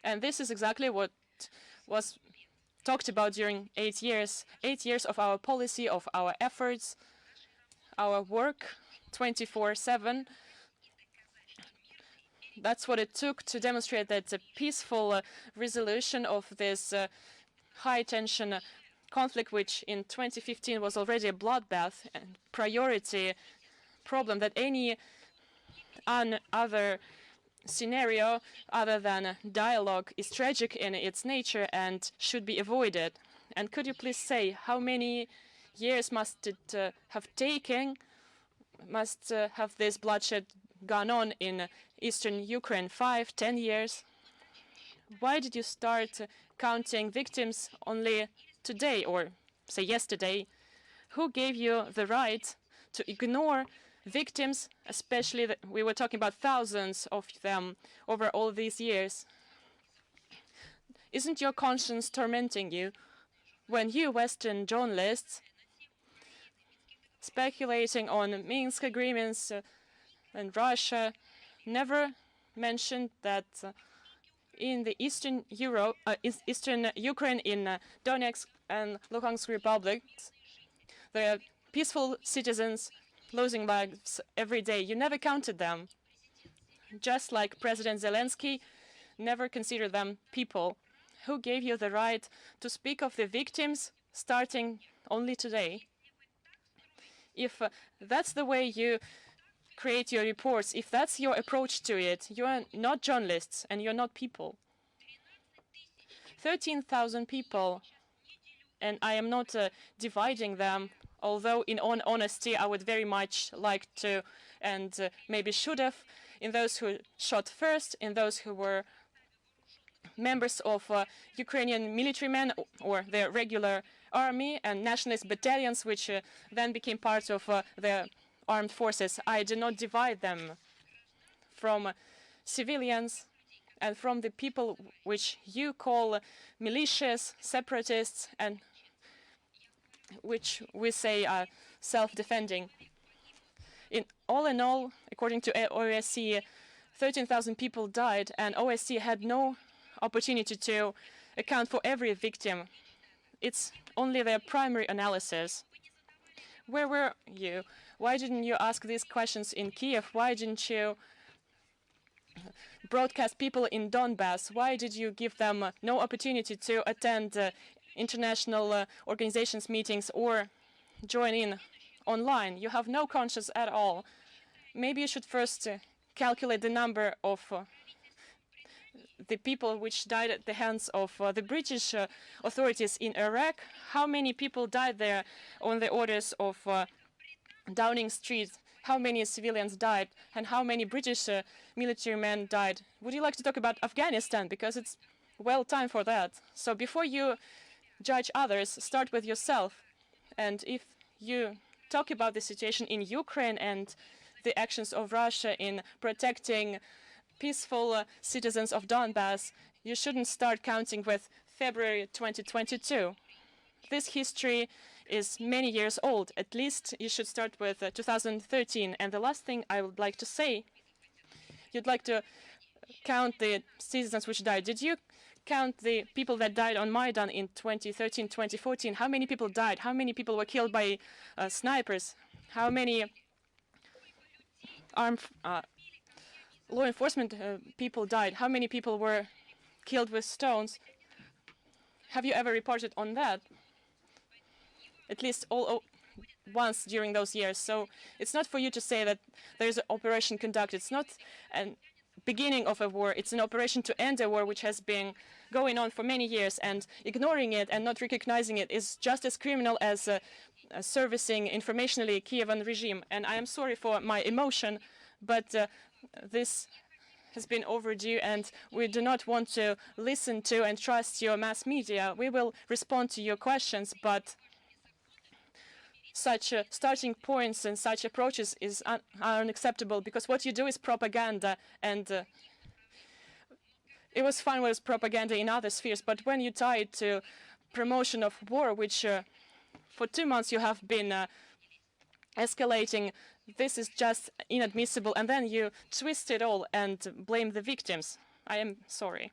And this is exactly what was talked about during 8 years. 8 years of our policy, of our efforts, our work, 24/7. That's what it took to demonstrate that the peaceful resolution of this high-tension conflict, which in 2015 was already a bloodbath and priority problem, that any other scenario other than dialogue is tragic in its nature and should be avoided. And could you please say how many years must it have taken, must have this bloodshed gone on in eastern Ukraine? 5, 10 years? Why did you start counting victims only today, or say yesterday? Who gave you the right to ignore victims, especially we were talking about thousands of them over all these years? Isn't your conscience tormenting you when you Western journalists speculating on Minsk agreements and Russia never mentioned that in the eastern Ukraine, in Donetsk and Luhansk republics, there are peaceful citizens losing lives every day? You never counted them, just like President Zelensky never considered them people. Who gave you the right to speak of the victims starting only today? If that's the way you create your reports, if that's your approach to it, you are not journalists and you're not people. 13,000 people, and I am not dividing them, although in all honesty I would very much like to, and maybe should have, in those who shot first, in those who were members of Ukrainian military men or their regular army and nationalist battalions, which then became part of the armed forces. I do not divide them from civilians and from the people which you call militias, separatists, and which we say are self-defending. In all, according to OSCE, 13,000 people died, and OSCE had no opportunity to account for every victim. It's only their primary analysis. Where were you? Why didn't you ask these questions in Kiev? Why didn't you broadcast people in Donbass? Why did you give them no opportunity to attend international organizations meetings or join in online? You have no conscience at all. Maybe you should first calculate the number of the people which died at the hands of the British authorities in Iraq. How many people died there on the orders of Downing Street? How many civilians died, and how many British military men died? Would you like to talk about Afghanistan? Because it's well time for that. So before you judge others, start with yourself. And if you talk about the situation in Ukraine and the actions of Russia in protecting peaceful citizens of Donbass, you shouldn't start counting with February 2022. This history is many years old. At least you should start with 2013. And the last thing I would like to say, you'd like to count the citizens which died. Did you count the people that died on Maidan in 2013, 2014? How many people died? How many people were killed by snipers? How many armed law enforcement people died? How many people were killed with stones? Have you ever reported on that? At least once during those years. So it's not for you to say that there's an operation conducted. It's not a beginning of a war. It's an operation to end a war which has been going on for many years, and ignoring it and not recognizing it is just as criminal as servicing informationally Kievan regime. And I am sorry for my emotion, but this has been overdue, and we do not want to listen to and trust your mass media. We will respond to your questions, but such starting points and such approaches are unacceptable, because what you do is propaganda, and it was fine with propaganda in other spheres, but when you tie it to promotion of war, which for 2 months you have been escalating, this is just inadmissible, and then you twist it all and blame the victims. I am sorry.